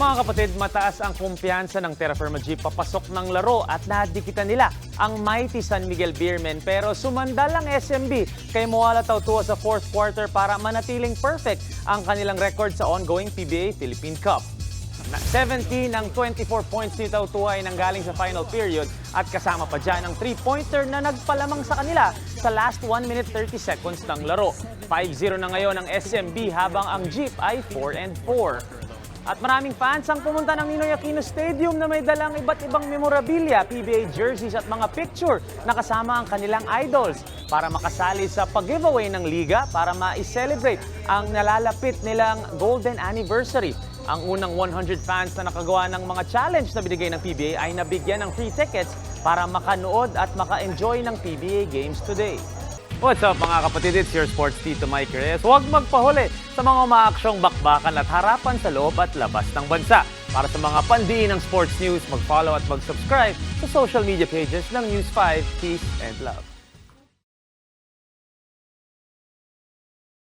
Mga kapatid, mataas ang kumpiyansa ng Terra Firma Jeep papasok ng laro at nadikitan nila ang mighty San Miguel Beermen. Pero sumandal ang SMB kay Moala Tautua sa fourth quarter para manatiling perfect ang kanilang record sa ongoing PBA Philippine Cup. 17 ng 24 points ni Tautua ay nanggaling sa final period at kasama pa dyan ang 3-pointer na nagpalamang sa kanila sa last 1 minute 30 seconds ng laro. 5-0 na ngayon ang SMB habang ang Jeep ay 4-4. At maraming fans ang pumunta ng Ninoy Aquino Stadium na may dalang iba't ibang memorabilia, PBA jerseys at mga picture na kasama ang kanilang idols para makasali sa pag-giveaway ng liga para ma-celebrate ang nalalapit nilang golden anniversary. Ang unang 100 fans na nakagawa ng mga challenge na binigay ng PBA ay nabigyan ng free tickets para makanood at maka-enjoy ng PBA games today. What's up mga kapatid, it's your sports Tito Mike Reyes. Huwag magpahuli sa mga umaaksyong bakbakan at harapan sa loob at labas ng bansa. Para sa mga pandiin ng sports news, mag-follow at mag-subscribe sa social media pages ng News 5. Peace and love.